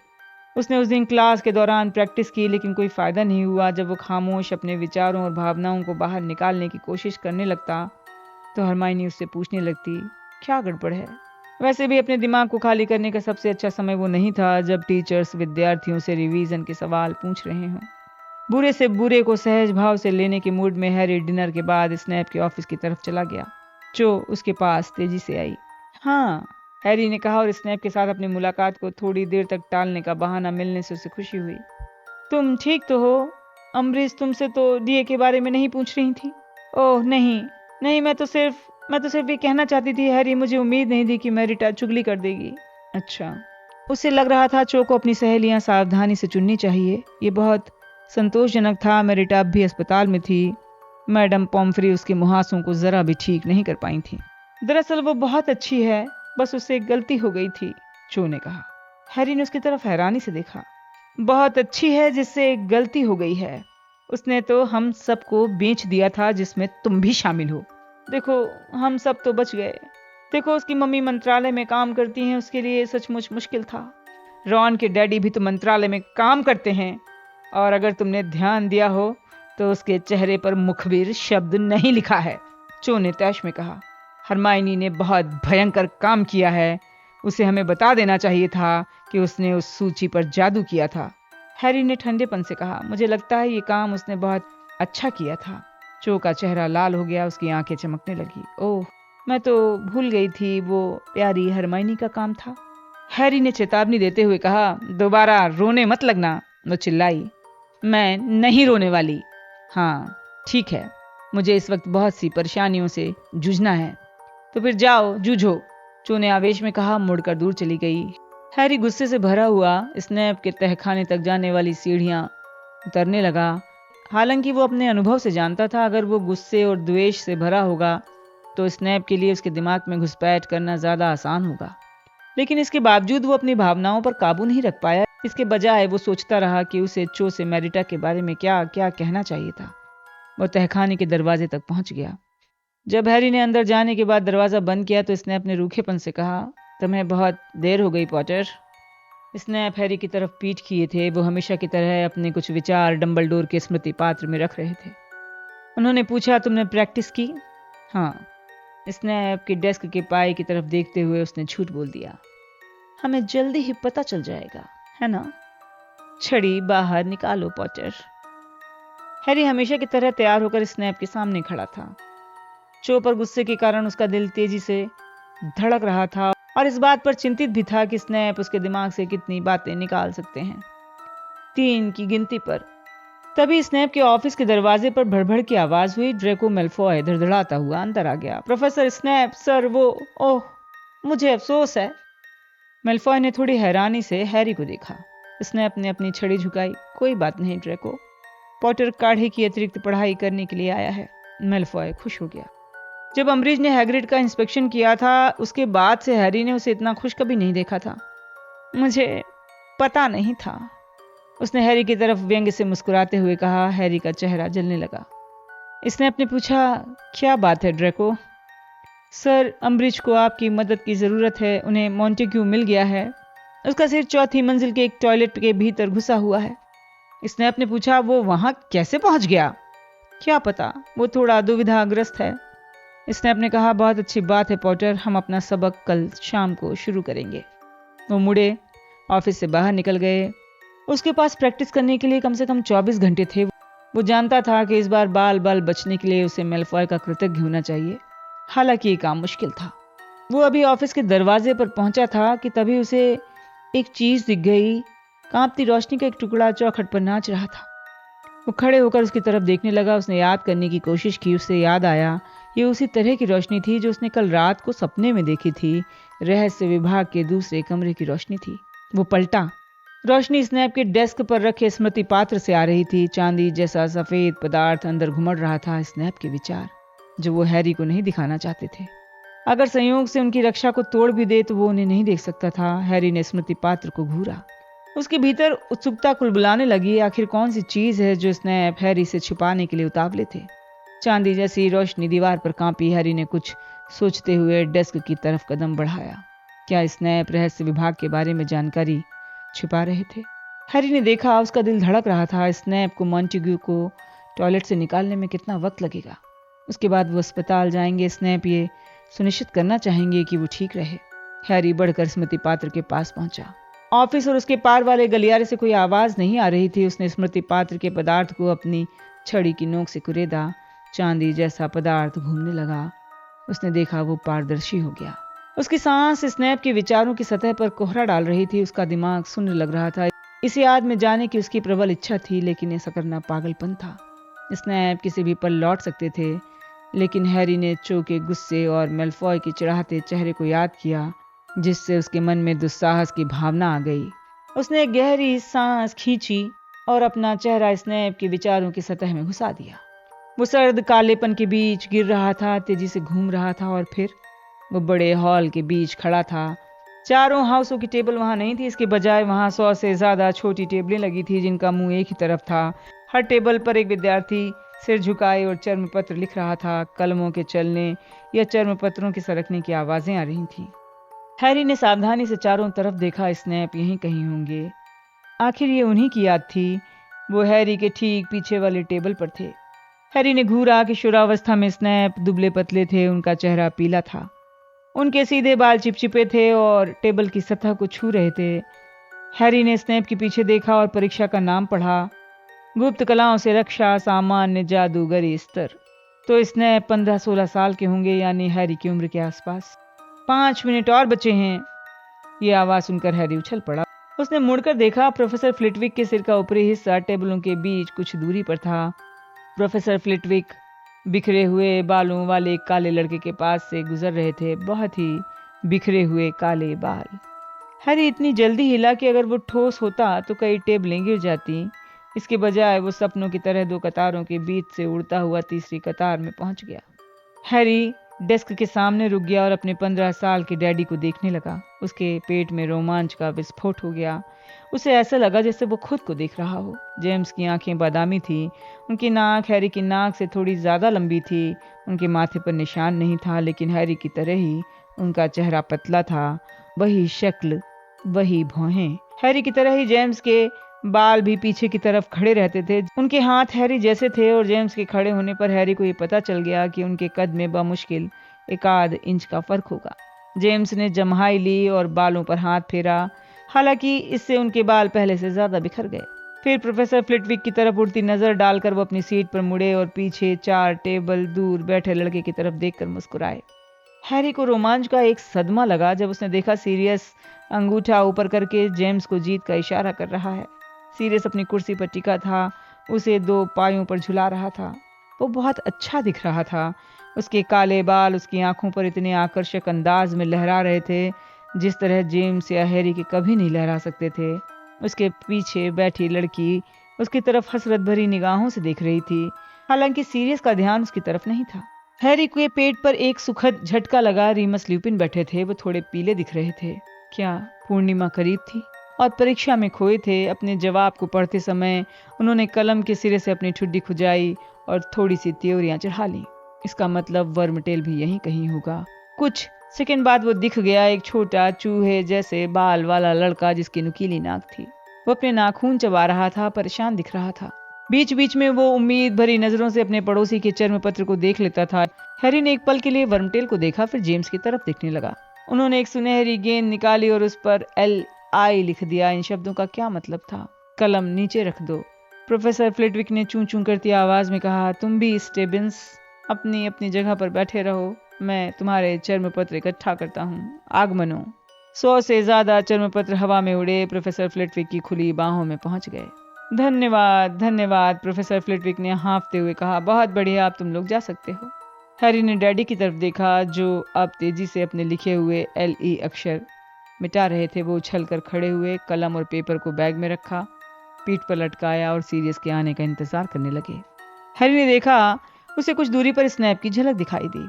उसने उस दिन क्लास के दौरान प्रैक्टिस की लेकिन कोई फायदा नहीं हुआ। जब वो खामोश अपने विचारों और भावनाओं को बाहर निकालने की कोशिश करने लगता तो हरमाइनी उससे पूछने लगती, क्या गड़बड़ है। वैसे भी अपने दिमाग को खाली करने का सबसे अच्छा समय वो नहीं था जब टीचर्स विद्यार्थियों से रिवीजन के सवाल पूछ रहे हों। बुरे से बुरे को सहज भाव से लेने के मूड में हैरी डिनर के बाद स्नैप के ऑफिस की तरफ चला गया। जो उसके पास तेजी से आई। हाँ, हैरी ने कहा और स्नैप के साथ अपनी मुलाकात को थोड़ी देर तक टालने का बहाना मिलने से उसे खुशी हुई। तुम ठीक तो हो? अम्बरीश तुमसे तो डीए के बारे में नहीं पूछ रही थी? ओह नहीं नहीं, मैं तो सिर्फ ये कहना चाहती थी हैरी, मुझे उम्मीद नहीं थी कि मेरिटा चुगली कर देगी। अच्छा। उसे लग रहा था चो को अपनी सहेलियां सावधानी से चुननी चाहिए। ये बहुत संतोषजनक था। मेरिटा भी अस्पताल में थी। मैडम पॉम्फ्री उसके मुहासों को जरा भी ठीक नहीं कर पाई थी। दरअसल वो बहुत अच्छी है, बस उससे एक गलती हो गई थी, चो ने कहा। हैरी ने उसकी तरफ हैरानी से देखा। बहुत अच्छी है जिससे एक गलती हो गई है। उसने तो हम सबको बेच दिया था जिसमें तुम भी शामिल हो। देखो हम सब तो बच गए। देखो, उसकी मम्मी मंत्रालय में काम करती हैं, उसके लिए सचमुच मुश्किल था। रॉन के डैडी भी तो मंत्रालय में काम करते हैं, और अगर तुमने ध्यान दिया हो तो उसके चेहरे पर मुखबिर शब्द नहीं लिखा है, जो ने तैश में कहा। हरमाइनी ने बहुत भयंकर काम किया है। उसे हमें बता देना चाहिए था कि उसने उस सूची पर जादू किया था। हैरी ने ठंडेपन से कहा, मुझे लगता है ये काम उसने बहुत अच्छा किया था। जो का चेहरा लाल हो गया, उसकी आंखें चमकने लगी। ओह, मैं तो भूल गई थी, वो प्यारी हरमाइनी का काम था। हैरी ने चेतावनी देते हुए कहा, दोबारा रोने मत लगना। वो चिल्लाई, मैं नहीं रोने वाली। हाँ ठीक है, मुझे इस वक्त बहुत सी परेशानियों से जूझना है। तो फिर जाओ जूझो, चो ने आवेश में कहा, मुड़कर दूर चली गई। हैरी गुस्से से भरा हुआ स्नैप के तहखाने तक जाने वाली सीढ़ियां उतरने लगा। हालांकि वो अपने अनुभव से जानता था, अगर वो गुस्से और द्वेष से भरा होगा तो स्नैप के लिए उसके दिमाग में घुसपैठ करना ज्यादा आसान होगा। लेकिन इसके बावजूद वो अपनी भावनाओं पर काबू नहीं रख पाया। इसके बजाय वो सोचता रहा कि उसे चो से मेरिटा के बारे में क्या क्या कहना चाहिए था। वो तहखाने के दरवाजे तक पहुंच गया। जब हैरी ने अंदर जाने के बाद दरवाजा बंद किया तो स्नैप ने रूखेपन से कहा, तुम्हें बहुत देर हो गई पॉटर। स्नैप हैरी की तरफ पीठ किए थे। वो हमेशा की तरह अपने कुछ विचार डंबलडोर के स्मृति पात्र में रख रहे थे। उन्होंने पूछा, तुमने प्रैक्टिस की? हाँ। स्नैप के डेस्क के पाए की तरफ देखते हुए उसने झूठ बोल दिया। हमें जल्दी ही पता चल जाएगा, है ना? छड़ी बाहर निकालो पॉटर। हैरी हमेशा की तरह तैयार होकर स्नैप के सामने खड़ा था। चो पर गुस्से के कारण उसका दिल तेजी से धड़क रहा था और इस बात पर चिंतित भी था कि स्नैप उसके दिमाग से कितनी बातें निकाल सकते हैं। 3 की गिनती पर तभी स्नैप के ऑफिस के दरवाजे पर भड़भड़ की आवाज हुई। ड्रेको मेल्फॉय धड़धड़ाता हुआ अंदर आ गया। प्रोफेसर स्नैप सर, वो ओह, मुझे अफसोस है। मेल्फॉय ने थोड़ी हैरानी से हैरी को देखा। स्नैप ने अपनी छड़ी झुकाई। कोई बात नहीं ड्रेको, पॉटर काढ़े की अतिरिक्त पढ़ाई करने के लिए आया है। मेल्फॉय खुश हो गया। जब अम्बरिज ने हैग्रिड का इंस्पेक्शन किया था, उसके बाद से हैरी ने उसे इतना खुश कभी नहीं देखा था। मुझे पता नहीं था, उसने हैरी की तरफ व्यंग्य से मुस्कुराते हुए कहा। हैरी का चेहरा जलने लगा। स्नैप ने पूछा, क्या बात है ड्रेको? सर, अम्बरिज को आपकी मदद की जरूरत है। उन्हें मॉन्टेग्यू मिल गया है। उसका सिर 4थी मंजिल के एक टॉयलेट के भीतर घुसा हुआ है। स्नैप ने पूछा, वो वहां कैसे पहुंच गया? क्या पता, वो थोड़ा दुविधाग्रस्त है। स्नैप ने कहा, बहुत अच्छी बात है पॉटर, हम अपना सबक कल शाम को शुरू करेंगे। वो मुड़े ऑफिस से बाहर निकल गए। उसके पास प्रैक्टिस करने के लिए कम से कम 24 घंटे थे। वो जानता था कि इस बार बाल बाल बचने के लिए उसे मेल्फॉय का कृतज्ञ होना चाहिए। हालांकि ये काम मुश्किल था। वो अभी ऑफिस के दरवाजे पर पहुंचा था कि तभी उसे एक चीज दिख गई। कांपती रोशनी का एक टुकड़ा चौखट पर नाच रहा था। वो खड़े होकर उसकी तरफ देखने लगा। उसने याद करने की कोशिश की। उसे याद आया, ये उसी तरह की रोशनी थी जो उसने कल रात को सपने में देखी थी। रहस्य विभाग के दूसरे कमरे की रोशनी थी। वो पलटा। रोशनी स्नैप के डेस्क पर रखे स्मृति पात्र से आ रही थी। चांदी जैसा सफेद पदार्थ अंदर घुमड़ रहा था। स्नैप के विचार, जो वो हैरी को नहीं दिखाना चाहते थे। अगर संयोग से उनकी रक्षा को तोड़ भी दे तो वो उन्हें नहीं देख सकता था। हैरी ने स्मृति पात्र को घूरा। उसके भीतर उत्सुकता कुलबुलाने लगी। आखिर कौन सी चीज है जो स्नैप हैरी से छुपाने के लिए उतावले थे? चांदी जैसी रोशनी दीवार पर कांपी। हैरी ने कुछ सोचते हुए डेस्क की तरफ कदम बढ़ाया। क्या स्नैप रहस्य विभाग के बारे में जानकारी छिपा रहे थे? हैरी ने देखा, उसका दिल धड़क रहा था। स्नैप को मॉन्टेग्यू को टॉयलेट से निकालने में कितना वक्त लगेगा? उसके बाद वो अस्पताल जाएंगे। स्नैप ये सुनिश्चित करना चाहेंगे कि वो ठीक रहे। हैरी बढ़कर स्मृति पात्र के पास पहुंचा। ऑफिस और उसके पार वाले गलियारे से कोई आवाज नहीं आ रही थी। उसने स्मृति पात्र के पदार्थ को अपनी छड़ी की नोक से कुरेदा। चांदी जैसा पदार्थ घूमने लगा। उसने देखा, वो पारदर्शी हो गया। उसकी सांस स्नैप के विचारों की सतह पर कोहरा डाल रही थी। उसका दिमाग शून्य लग रहा था। इसी याद में जाने की उसकी प्रबल इच्छा थी, लेकिन ऐसा करना पागलपन था। स्नैप किसी भी पल लौट सकते थे, लेकिन हैरी ने चो के गुस्से और मेल्फॉय के चिढ़ाते चेहरे को याद किया, जिससे उसके मन में दुस्साहस की भावना आ गई। उसने एक गहरी सांस खींची और अपना चेहरा स्नैप के विचारों की सतह में घुसा दिया। वो सर्द कालेपन के बीच गिर रहा था, तेजी से घूम रहा था और फिर वो बड़े हॉल के बीच खड़ा था। चारों हाउसों की टेबल वहां नहीं थी। इसके बजाय वहां 100 से ज्यादा छोटी टेबलें लगी थी, जिनका मुंह एक ही तरफ था। हर टेबल पर एक विद्यार्थी सिर झुकाए और चर्मपत्र लिख रहा था। कलमों के चलने या चर्मपत्रों के सरकने की आवाजें आ रही थीं। हैरी ने सावधानी से चारों तरफ देखा, स्नैप यहीं कहीं होंगे। आखिर ये उन्हीं की याद थी। वो हैरी के ठीक पीछे वाले टेबल पर थे। हैरी ने घूरा। किशोरावस्था में स्नैप दुबले पतले थे, उनका चेहरा पीला था, उनके सीधे बाल चिपचिपे थे और टेबल की सतह को छू रहे थे। हैरी ने स्नैप के पीछे देखा और परीक्षा का नाम पढ़ा, गुप्त कलाओं से रक्षा, सामान्य जादूगरी स्तर। तो स्नैप 15-16 साल के होंगे, यानी हैरी की उम्र के आसपास। 5 मिनट और बचे हैं। ये आवाज सुनकर हैरी उछल पड़ा। उसने मुड़कर देखा। प्रोफेसर फ्लिटविक के सिर का ऊपरी हिस्सा टेबलों के बीच कुछ दूरी पर था। प्रोफेसर फ्लिटविक बिखरे हुए बालों वाले एक काले लड़के के पास से गुजर रहे थे, बहुत ही बिखरे हुए काले बाल। हैरी इतनी जल्दी हिला कि अगर वो ठोस होता तो कई टेबलें गिर जाती। इसके बजाय वो सपनों की तरह 2 कतारों के बीच से उड़ता हुआ तीसरी कतार में पहुंच गया। हैरी डेस्क के सामने रुक गया और अपने 15 साल के डैडी को देखने लगा। उसके पेट में रोमांच का विस्फोट हो गया। उसे ऐसा लगा जैसे वो खुद को देख रहा हो। जेम्स की आंखें बादामी थी, उनकी नाक हैरी की नाक से थोड़ी ज्यादा लंबी थी। उनके माथे पर निशान नहीं था, लेकिन हैरी की तरह ही उनका चेहरा पतला था, वही शक्ल, वही भौहें। हैरी की तरह ही जेम्स के बाल भी पीछे की तरफ खड़े रहते थे। उनके हाथ हैरी जैसे थे और जेम्स के खड़े होने पर हैरी को ये पता चल गया कि उनके कद में बमुश्किल 1 इंच का फर्क होगा। जेम्स ने जम्हाई ली और बालों पर हाथ फेरा, हालांकि इससे उनके बाल पहले से ज्यादा बिखर गए। फिर प्रोफेसर फ्लिटविक की तरफ उड़ती नजर डालकर वो अपनी सीट पर मुड़े और पीछे 4 टेबल दूर बैठे लड़के की तरफ देखकर मुस्कुराए। हैरी को रोमांच का एक सदमा लगा जब उसने देखा सीरियस अंगूठा ऊपर करके जेम्स को जीत का इशारा कर रहा है। सीरियस अपनी कुर्सी पर टिका था, उसे 2 पायों पर झुला रहा था। वो बहुत अच्छा दिख रहा था। उसके काले बाल उसकी आंखों पर इतने आकर्षक अंदाज में लहरा रहे थे जिस तरह जेम्स या हैरी के कभी नहीं लहरा सकते थे। उसके पीछे बैठी लड़की उसकी तरफ हसरत भरी निगाहों से देख रही थी, हालांकि सीरियस का ध्यान उसकी तरफ नहीं था। हैरी के पेट पर एक सुखद झटका लगा। रीमस ल्यूपिन बैठे थे, वो थोड़े पीले दिख रहे थे। क्या पूर्णिमा करीब थी और परीक्षा में खोए थे। अपने जवाब को पढ़ते समय उन्होंने कलम के सिरे से अपनी ठुड्डी खुजाई और थोड़ी सी त्योरियां चढ़ा ली। इसका मतलब वर्मटेल भी यहीं कहीं होगा। कुछ सेकंड बाद वो दिख गया, एक छोटा चूहे जैसे बाल वाला लड़का जिसकी नुकीली नाक थी। वो अपने नाखून चबा रहा था, परेशान दिख रहा था। बीच बीच में वो उम्मीद भरी नजरों से अपने पड़ोसी के चर्म पत्र को देख लेता था। हैरी ने एक पल के लिए वर्मटेल को देखा, फिर जेम्स की तरफ देखने लगा। उन्होंने एक सुनहरी गेंद निकाली और उस पर LI लिख दिया। इन शब्दों का क्या मतलब था? कलम नीचे रख दो, प्रोफेसर फ्लिटविक ने चूं चूं करती आवाज में कहा। तुम भी स्टेबिंस अपनी अपनी जगह पर बैठे रहो, मैं तुम्हारे चर्म पत्र इकट्ठा करता हूँ। आगमनो। 100 से ज्यादा चर्म पत्र हवा में उड़े, प्रोफेसर फ्लिटविक की खुली बाहों में पहुंच गए। धन्यवाद धन्यवाद, प्रोफेसर फ्लिटविक ने हाँफते हुए कहा। बहुत बढ़िया, अब तुम लोग जा सकते हो। हैरी ने डैडी की तरफ देखा जो अब तेजी से अपने लिखे हुए LE अक्षर मिटा रहे थे। वो उछलकर खड़े हुए, कलम और पेपर को बैग में रखा, पीठ पर लटकाया और सीरियस के आने का इंतजार करने लगे। हैरी ने देखा उसे कुछ दूरी पर स्नैप की झलक दिखाई दी।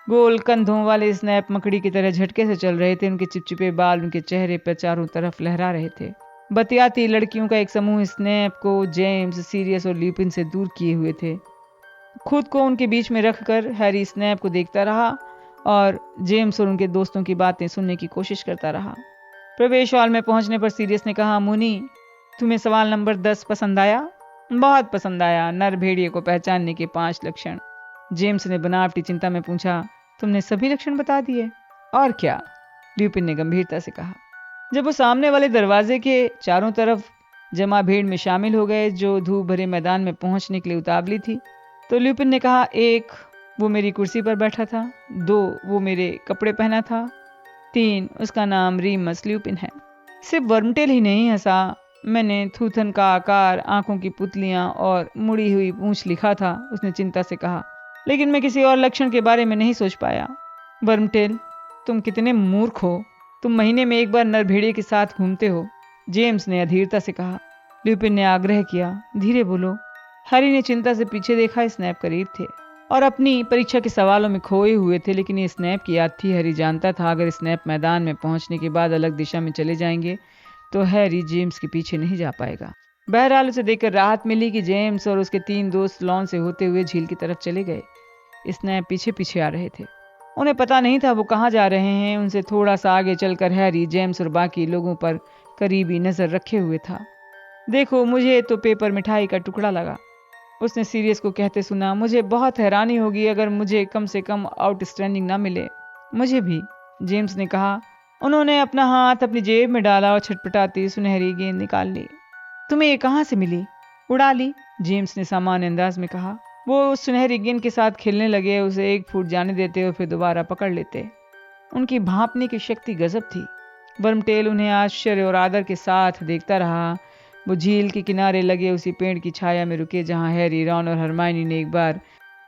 गोल कंधों वाले स्नैप मकड़ी की तरह झटके से चल रहे थे। उनके चिपचिपे बाल उनके चेहरे पर चारों तरफ लहरा रहे थे। बतियाती लड़कियों का एक समूह स्नैप को जेम्स, सीरियस और ल्यूपिन से दूर किए हुए थे। खुद को उनके बीच में रखकर हैरी स्नैप को देखता रहा और जेम्स और उनके दोस्तों की बातें सुनने की कोशिश करता रहा। प्रवेश हॉल में पहुंचने पर सीरियस ने कहा, मुनी, तुम्हें सवाल नंबर 10 पसंद आया? बहुत पसंद आया। नर भेड़िए को पहचानने के 5 लक्षण। जेम्स ने बनावटी चिंता में पूछा, तुमने सभी लक्षण बता दिए? और क्या, ल्यूपिन ने गंभीरता से कहा। जब वो सामने वाले दरवाजे के चारों तरफ जमा भीड़ में शामिल हो गए जो धूप भरे मैदान में पहुंचने के लिए उतावली थी, तो ल्यूपिन ने कहा, 1, वो मेरी कुर्सी पर बैठा था। 2, वो मेरे कपड़े पहना था। 3, उसका नाम रीमस ल्यूपिन है। सिर्फ वर्मटेल ही नहीं हंसा। मैंने थूथन का आकार, आंखों की पुतलियां और मुड़ी हुई पूंछ लिखा था, उसने चिंता से कहा। लेकिन मैं किसी और लक्षण के बारे में नहीं सोच पाया। वर्मटेल, तुम कितने मूर्ख हो। तुम महीने में 1 बार नर भेड़िए के साथ घूमते हो, जेम्स ने अधीरता से कहा। ल्यूपिन ने आग्रह किया, धीरे बोलो। हैरी ने चिंता से पीछे देखा। स्नैप करीब थे और अपनी परीक्षा के सवालों में खोए हुए थे, लेकिन ये स्नैप की याद थी। हैरी जानता था अगर स्नैप मैदान में पहुंचने के बाद अलग दिशा में चले जाएंगे तो हैरी जेम्स के पीछे नहीं जा पाएगा। बहरहाल उसे देखकर राहत मिली कि जेम्स और उसके 3 दोस्त लॉन से होते हुए झील की तरफ चले गए। स्नैप पीछे पीछे आ रहे थे। उन्हें पता नहीं था वो कहाँ जा रहे हैं। उनसे थोड़ा सा आगे चलकर हैरी, जेम्स और बाकी लोगों पर करीबी नजर रखे हुए था। देखो, मुझे तो पेपर मिठाई का टुकड़ा लगा, उसने सीरियस को कहते सुना। मुझे बहुत हैरानी होगी अगर मुझे कम से कम आउटस्टैंडिंग ना मिले। मुझे भी, जेम्स ने कहा। उन्होंने अपना हाथ अपनी जेब में डाला और छटपटाती सुनहरी गेंद निकाल ली। तुम्हें ये कहाँ से मिली? उड़ा ली, जेम्स ने सामान्य अंदाज में कहा। वो उस सुनहरी गेंद के साथ खेलने लगे, उसे 1 फुट जाने देते और फिर दोबारा पकड़ लेते। उनकी भांपने की शक्ति गजब थी। वर्मटेल उन्हें आश्चर्य और आदर के साथ देखता रहा। वो झील के किनारे लगे उसी पेड़ की छाया में रुके जहां हैरी, रॉन और हरमाइनी ने एक बार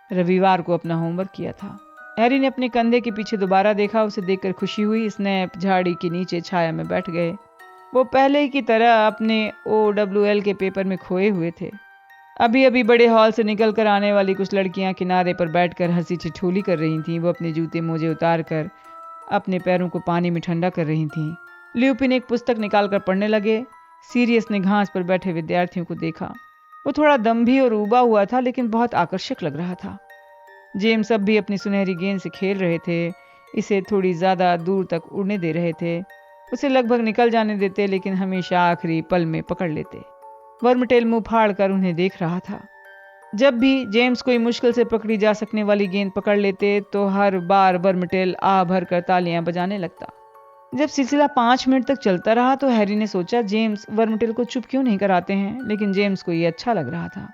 रविवार को अपना होमवर्क किया था। हैरी ने अपने कंधे के पीछे दोबारा देखा। उसे देखकर खुशी हुई। स्नैप झाड़ी के नीचे छाया में बैठ गए। वो पहले की तरह अपने OWL के पेपर में खोए हुए थे। अभी अभी बड़े हॉल से निकल कर आने वाली कुछ लड़कियां किनारे पर बैठकर हंसी ठिठोली कर रही थीं। वो अपने जूते मोजे उतार कर अपने पैरों को पानी में ठंडा कर रही थीं। ल्यूपिन एक पुस्तक निकालकर पढ़ने लगे। सीरियस ने घास पर बैठे विद्यार्थियों को देखा। वो थोड़ा दम्भी और उबा हुआ था, लेकिन बहुत आकर्षक लग रहा था। जेम्स अब भी अपनी सुनहरी गेंद से खेल रहे थे, इसे थोड़ी ज्यादा दूर तक उड़ने दे रहे थे। उसे लगभग निकल जाने देते, लेकिन हमेशा आखिरी पल में पकड़ लेते। वर्मटेल मुंह फाड़ कर उन्हें देख रहा था। जब भी जेम्स कोई मुश्किल से पकड़ी जा सकने वाली गेंद पकड़ लेते तो हर बार वर्मटेल आ भर कर तालियां बजाने लगता। जब सिलसिला 5 मिनट तक चलता रहा तो हैरी ने सोचा जेम्स वर्मटेल को चुप क्यों नहीं कराते हैं, लेकिन जेम्स को यह अच्छा लग रहा था।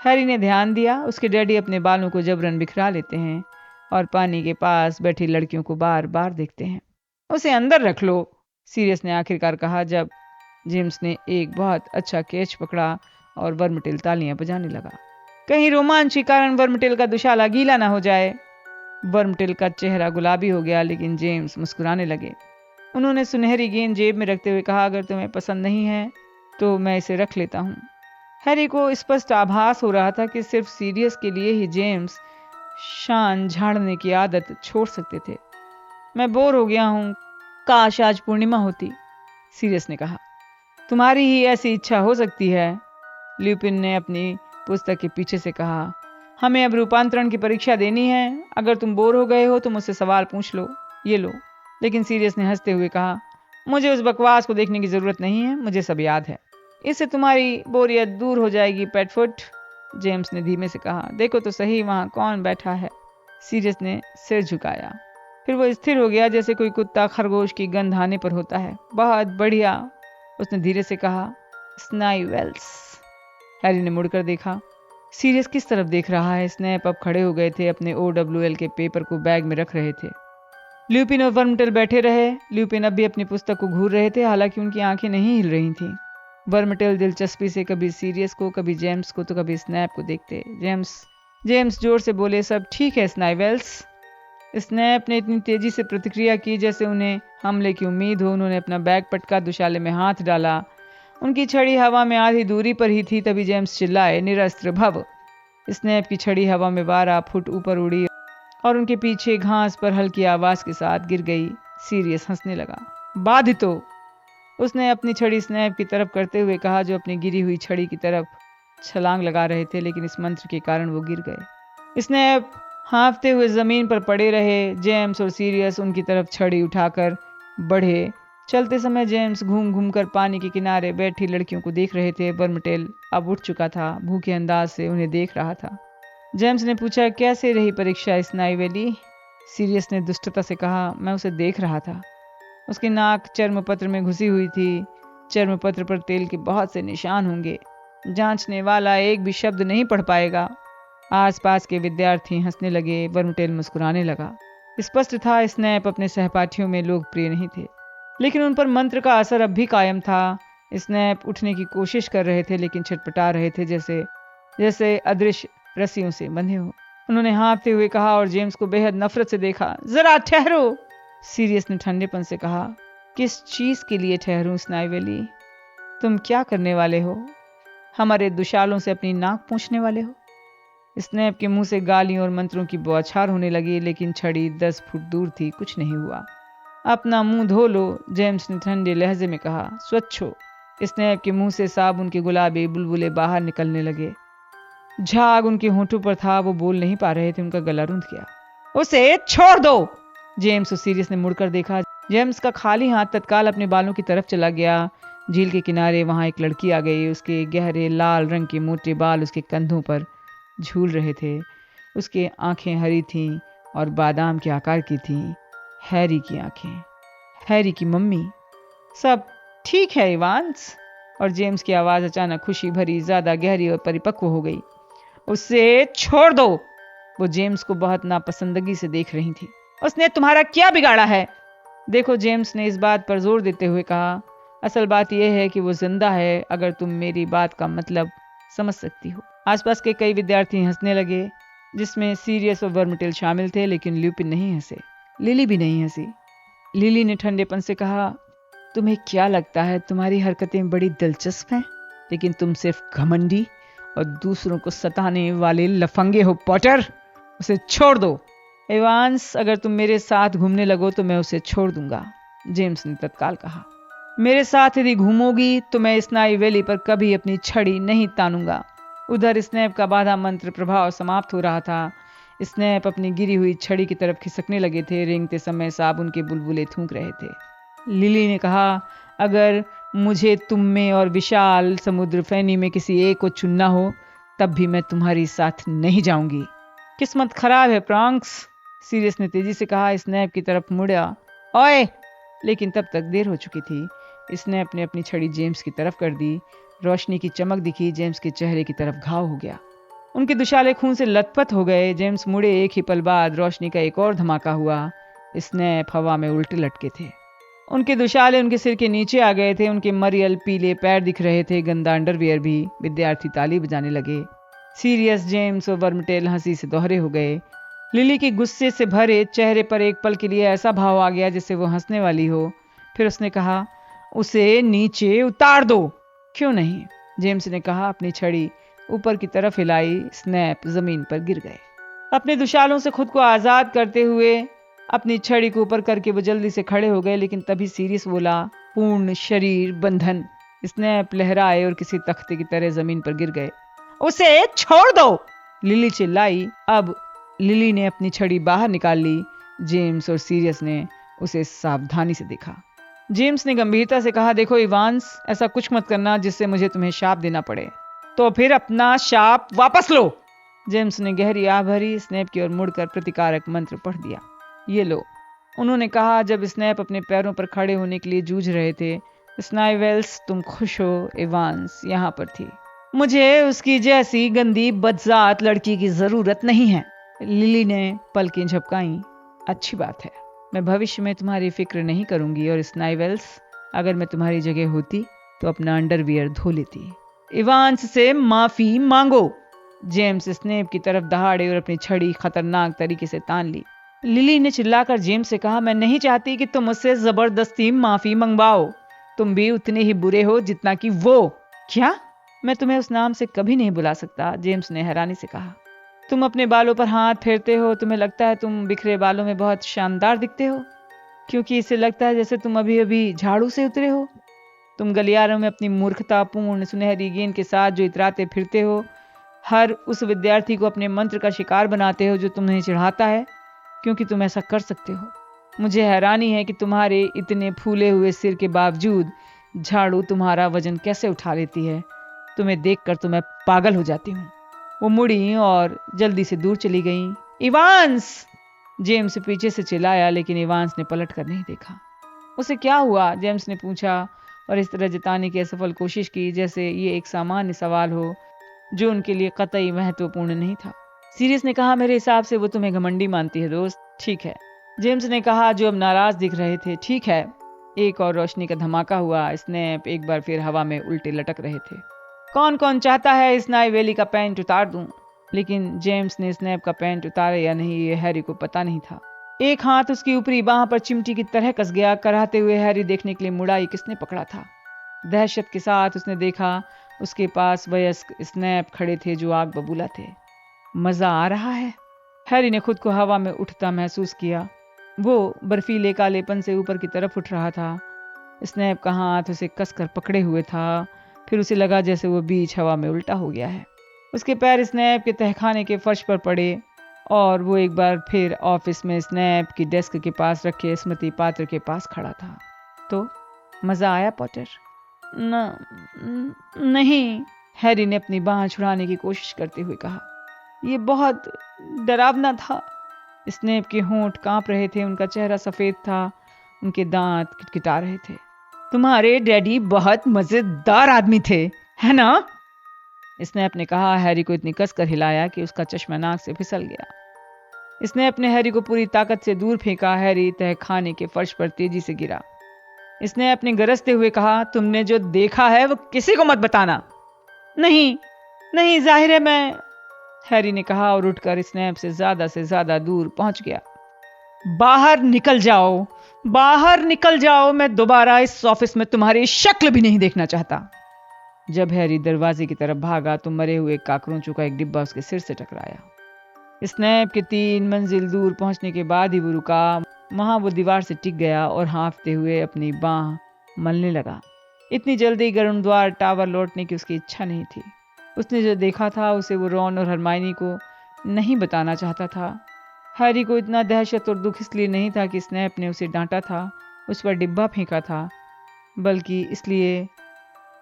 हैरी ने ध्यान दिया, उसके डैडी अपने बालों को जबरन बिखरा लेते हैं और पानी के पास बैठी लड़कियों को बार बार देखते हैं। उसे अंदर रख लो, सीरियस ने आखिरकार कहा जब जेम्स ने एक बहुत अच्छा कैच पकड़ा और वर्मटेल तालियां बजाने लगा। कहीं रोमांच के कारण वर्मटेल का दुशाला गीला ना हो जाए। वर्मटेल का चेहरा गुलाबी हो गया, लेकिन जेम्स मुस्कुराने लगे। उन्होंने सुनहरी गेंद जेब में रखते हुए कहा, अगर तुम्हें पसंद नहीं है तो मैं इसे रख लेता हूँ। हैरी को स्पष्ट आभास हो रहा था कि सिर्फ सीरियस के लिए ही जेम्स शान झाड़ने की आदत छोड़ सकते थे। मैं बोर हो गया हूँ, काश आज पूर्णिमा होती, सीरियस ने कहा। तुम्हारी ही ऐसी इच्छा हो सकती है, ल्यूपिन ने अपनी पुस्तक के पीछे से कहा। हमें अब रूपांतरण की परीक्षा देनी है। अगर तुम बोर हो गए हो तो मुझसे सवाल पूछ लो, ये लो। लेकिन सीरियस ने हंसते हुए कहा, मुझे उस बकवास को देखने की जरूरत नहीं है, मुझे सब याद है। इससे तुम्हारी बोरियत दूर हो जाएगी पेटफुट, जेम्स ने धीमे से कहा। देखो तो सही वहां कौन बैठा है। सीरियस ने सिर झुकाया, फिर वो स्थिर हो गया जैसे कोई कुत्ता खरगोश की गंध आने पर होता है। बहुत बढ़िया, उसने धीरे से कहा। स्नाइवेल्स। हैरी ने मुड़कर देखा। सीरियस किस तरफ देख रहा है? स्नैप अब खड़े हो गए थे, अपने OWL के पेपर को बैग में रख रहे थे। ल्यूपिन और वर्मटेल बैठे रहे। ल्यूपिन अब भी अपनी पुस्तक को घूर रहे थे, हालांकि उनकी आंखें नहीं हिल रही थीं। वर्मटेल दिलचस्पी से कभी सीरियस को, कभी जेम्स को, तो कभी स्नैप को देखते। जेम्स जोर से बोले, सब ठीक है स्नाइवेल्स। स्नैप ने इतनी तेजी से प्रतिक्रिया की जैसे उन्हें हमले की उम्मीद हो। उन्होंने अपना बैग पटका, दुशाले में हाथ डाला। उनकी छड़ी हवा में आधी दूरी पर ही थी, तभी जेम्स चिल्लाए, निरस्त्र भव। स्नैप की छड़ी हवा में 12 फुट ऊपर उड़ी और उनके पीछे घास पर हल्की आवाज के साथ गिर गई। सीरियस हंसने लगा। बाधितो, उसने अपनी छड़ी स्नैप की तरफ करते हुए कहा, जो अपनी गिरी हुई छड़ी की तरफ छलांग लगा रहे थे, लेकिन इस मंत्र के कारण वो गिर गए। स्नैप हाँफते हुए जमीन पर पड़े रहे। जेम्स और सीरियस उनकी तरफ छड़ी उठाकर बढ़े। चलते समय जेम्स घूम घूम कर पानी के किनारे बैठी लड़कियों को देख रहे थे। वर्मटेल अब उठ चुका था, भूखे अंदाज से उन्हें देख रहा था। जेम्स ने पूछा, कैसे रही परीक्षा स्नाइवेली? सीरियस ने दुष्टता से कहा, मैं उसे देख रहा था। उसकी नाक चर्मपत्र में घुसी हुई थी। चर्मपत्र पर तेल के बहुत से निशान होंगे। जांचने वाला एक भी शब्द नहीं पढ़ पाएगा। आसपास के विद्यार्थी हंसने लगे। वर्मटेल मुस्कुराने लगा। स्पष्ट था स्नैप अपने सहपाठियों में लोकप्रिय नहीं थे, लेकिन उन पर मंत्र का असर अब भी कायम था। स्नैप उठने की कोशिश कर रहे थे, लेकिन छटपटा रहे थे जैसे अदृश्य रस्सियों से बंधे हो। उन्होंने हाँफते हुए कहा और जेम्स को बेहद नफरत से देखा। जरा ठहरो, सीरियस ने ठंडेपन से कहा। किस चीज के लिए ठहरूं स्नाइवेली? तुम क्या करने वाले हो? हमारे दुशालों से अपनी नाक पूंछने वाले हो? स्नैप के मुंह से गालियों और मंत्रों की बौछार होने लगी, लेकिन छड़ी 10 फुट दूर थी, कुछ नहीं हुआ। अपना मुंह धो लो, जेम्स ने ठंडे लहजे में कहा। स्वच्छ हो। स्नेप के मुंह से साबुन के गुलाबी बुलबुले बाहर निकलने लगे। झाग उनके होंठों पर था, वो बोल नहीं पा रहे थे, उनका गला रुंध गया। उसे छोड़ दो! जेम्स और सीरियस ने मुड़कर देखा। जेम्स का खाली हाथ तत्काल अपने बालों की तरफ चला गया। झील के किनारे वहां एक लड़की आ गई। उसके गहरे लाल रंग के मोटे बाल उसके कंधों पर झूल रहे थे। उसकी आंखें हरी थीं और बादाम के आकार की थीं। हैरी की आंखें, हैरी की मम्मी। सब ठीक है इवांस? और जेम्स की आवाज अचानक खुशी भरी, ज्यादा गहरी और परिपक्व हो गई। उसे छोड़ दो! वो जेम्स को बहुत नापसंदगी से देख रही थी। उसने तुम्हारा क्या बिगाड़ा है? देखो, जेम्स ने इस बात पर जोर देते हुए कहा, असल बात यह है कि वो जिंदा है, अगर तुम मेरी बात का मतलब समझ सकती हो। आसपास के कई विद्यार्थी हंसने लगे, जिसमें सीरियस और वर्मटेल शामिल थे, लेकिन ल्यूपिन नहीं हंसे। लिली भी नहीं हंसी। लिली ने ठंडेपन से कहा, तुम्हें क्या लगता है तुम्हारी हरकतें बड़ी दिलचस्प हैं, लेकिन तुम सिर्फ घमंडी और दूसरों को सताने वाले लफंगे हो पॉटर। उसे छोड़ दो। एवांस, अगर तुम मेरे साथ घूमने लगो तो मैं उसे छोड़ दूंगा, जेम्स ने तत्काल कहा। मेरे साथ यदि घूमोगी तो मैं स्नाई वैली पर कभी अपनी छड़ी नहीं तानूंगा। उधर स्नैप का बाधा मंत्र प्रभाव समाप्त हो रहा था। स्नैप अपनी गिरी हुई छड़ी की तरफ खिसकने लगे थे। रेंगते समय साबुन के बुलबुले थूक रहे थे। लिली ने कहा, अगर मुझे तुम में और विशाल समुद्र फैनी में किसी एक को चुनना हो, तब भी मैं तुम्हारी साथ नहीं जाऊंगी। किस्मत खराब है प्रॉन्क्स, सीरियस ने तेजी से कहा। स्नैप की तरफ मुड़ा। ओए! लेकिन तब तक देर हो चुकी थी। स्नैप ने अपनी छड़ी जेम्स की तरफ कर दी। रोशनी की चमक दिखी। जेम्स के चेहरे की तरफ घाव हो गया। उनके दुशाले खून से लथपथ हो गए। जेम्स मुड़े। एक ही पल बाद रोशनी का एक और धमाका हुआ। स्नैप हवा में उल्टे लटके थे। उनके दुशाले उनके सिर के नीचे आ गए थे। उनके मरियल पीले पैर दिख रहे थे, गंदा अंडरवियर भी। विद्यार्थी ताली बजाने लगे। सीरियस, जेम्स और वर्मटेल हंसी से दोहरे हो गए। लिली के गुस्से से भरे चेहरे पर एक पल के लिए ऐसा भाव आ गया जैसे वो हंसने वाली हो। फिर उसने कहा, उसे नीचे उतार दो। क्यों नहीं? जेम्स ने कहा। अपनी छड़ी ऊपर की तरफ हिलाई। स्नैप जमीन पर गिर गए। अपने दुशालों से खुद को आजाद करते हुए अपनी छड़ी को ऊपर करके वो जल्दी से खड़े हो गए, लेकिन तभी सीरियस बोला, पूर्ण शरीर बंधन। स्नैप लहराए और किसी तख्ते की तरह जमीन पर गिर गए। उसे छोड़ दो! लिली चिल्लाई। अब लिली ने अपनी छड़ी बाहर निकाल ली। जेम्स और सीरियस ने उसे सावधानी से देखा। जेम्स ने गंभीरता से कहा, देखो इवांस, ऐसा कुछ मत करना जिससे मुझे तुम्हें शाप देना पड़े। तो फिर अपना शाप वापस लो। जेम्स ने गहरी आह भरी। स्नैप की ओर मुड़कर प्रतिकारक मंत्र पढ़ दिया। ये लो, उन्होंने कहा जब स्नैप अपने पैरों पर खड़े होने के लिए जूझ रहे थे। स्नाइवेल्स, तुम खुश हो? इवांस यहाँ पर थी। मुझे उसकी जैसी गंदी बदजात लड़की की जरूरत नहीं है। लिली ने पलकें झपकाई। अच्छी बात है, मैं भविष्य में तुम्हारी फिक्र नहीं करूंगी। और स्नाइवेल्स, अगर मैं तुम्हारी जगह होती तो अपना अंडरवियर धो लेती। इवांस से माफी मांगो। जेम्स स्नेप की तरफ दहाड़े और अपनी छड़ी खतरनाक तरीके से तान ली। लिली ने चिल्लाकर जेम्स से कहा, मैं नहीं चाहती कि तुम मुझसे जबरदस्ती माफी मंगवाओ। तुम भी उतने ही बुरे हो जितना कि वो। क्या? मैं तुम्हें उस नाम से कभी नहीं बुला सकता, जेम्स ने हैरानी से कहा। तुम अपने बालों पर हाथ फेरते हो। तुम्हें लगता है तुम बिखरे बालों में बहुत शानदार दिखते हो, क्योंकि इसे लगता है जैसे तुम अभी अभी झाड़ू से उतरे हो। तुम गलियारों में अपनी मूर्खतापूर्ण सुनहरी गेंद के साथ जो इतराते फिरते हो, हर उस विद्यार्थी को अपने मंत्र का शिकार बनाते हो जो तुम्हें चिढ़ाता है, क्योंकि तुम ऐसा कर सकते हो। मुझे हैरानी है कि तुम्हारे इतने फूले हुए सिर के बावजूद झाड़ू तुम्हारा वजन कैसे उठा लेती है। तुम्हें देखकर तो मैं पागल हो जाती हूँ। वो मुड़ी और जल्दी से दूर चली गई। इवांस! जेम्स पीछे से चिल्लाया, लेकिन इवांस ने पलट कर नहीं देखा। उसे क्या हुआ? जेम्स ने पूछा और इस तरह जताने की असफल कोशिश की जैसे ये एक सामान्य सवाल हो जो उनके लिए कतई महत्वपूर्ण नहीं था। सीरियस ने कहा, मेरे हिसाब से वो तुम्हें घमंडी मानती है दोस्त। ठीक है, जेम्स ने कहा, जो अब नाराज दिख रहे थे। ठीक है। एक और रोशनी का धमाका हुआ। स्नैप एक बार फिर हवा में उल्टे लटक रहे थे। कौन कौन चाहता है स्नाई वैली का पैंट उतार दूं? लेकिन जेम्स ने स्नैप का पैंट उतारा या नहीं ये हैरी को पता नहीं था। एक हाथ उसकी ऊपरी बांह पर चिमटी की तरह कस गया। कराहते हुए हैरी देखने के लिए मुड़ा। ये किसने पकड़ा था? दहशत के साथ उसने देखा उसके पास वयस्क स्नैप खड़े थे जो आग बबूला थे। मजा आ रहा है? हैरी ने खुद को हवा में उठता महसूस किया। वो बर्फीले कालेपन से ऊपर की तरफ उठ रहा था। स्नैप का हाथ उसे कसकर पकड़े हुए था। फिर उसे लगा जैसे वो बीच हवा में उल्टा हो गया है। उसके पैर स्नैप के तहखाने के फर्श पर पड़े और वो एक बार फिर ऑफिस में स्नैप की डेस्क के पास रखे स्मृति पात्र के पास खड़ा था। तो मज़ा आया पॉटर? नहीं, हैरी ने अपनी बाँह छुड़ाने की कोशिश करते हुए कहा। ये बहुत डरावना था। स्नेप के होंठ कांप रहे थे, उनका चेहरा सफ़ेद था, उनके दांत किटकिटा रहे थे। तुम्हारे डैडी बहुत मज़ेदार आदमी थे, है ना? स्नेप ने कहा। हैरी को इतनी कसकर हिलाया कि उसका चश्मा नाक से फिसल गया। स्नेप ने हैरी को पूरी ताकत से दूर फेंका। हैरी तहखाने के फर्श पर तेजी से गिरा। स्नेप ने गरजते हुए कहा, तुमने जो देखा है वो किसी को मत बताना। नहीं नहीं, जाहिर है मैं, हैरी ने कहा और उठकर स्नेप से ज्यादा दूर पहुंच गया। बाहर निकल जाओ, बाहर निकल जाओ, मैं दोबारा इस ऑफिस में तुम्हारी शक्ल भी नहीं देखना चाहता। जब हैरी दरवाजे की तरफ भागा तो मरे हुए काकरोचों का एक डिब्बा उसके सिर से टकराया। स्नेप के 3 मंजिल दूर पहुंचने के बाद ही वो रुका। वहां वो दीवार से टिक गया और हाँफते हुए अपनी बाँह मलने लगा। इतनी जल्दी गरुड़द्वार टावर लौटने की उसकी इच्छा नहीं थी। उसने जो देखा था उसे वो रॉन और हरमाइनी को नहीं बताना चाहता था। हैरी को इतना दहशत और दुख इसलिए नहीं था कि स्नैप ने उसे डांटा था, उस पर डिब्बा फेंका था, बल्कि इसलिए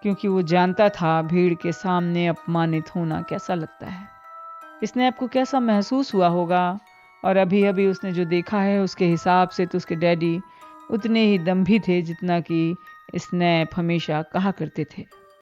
क्योंकि वो जानता था भीड़ के सामने अपमानित होना कैसा लगता है। स्नैप को कैसा महसूस हुआ होगा, और अभी अभी उसने जो देखा है उसके हिसाब से तो उसके डैडी उतने ही दम्भी थे जितना कि स्नैप हमेशा कहा करते थे।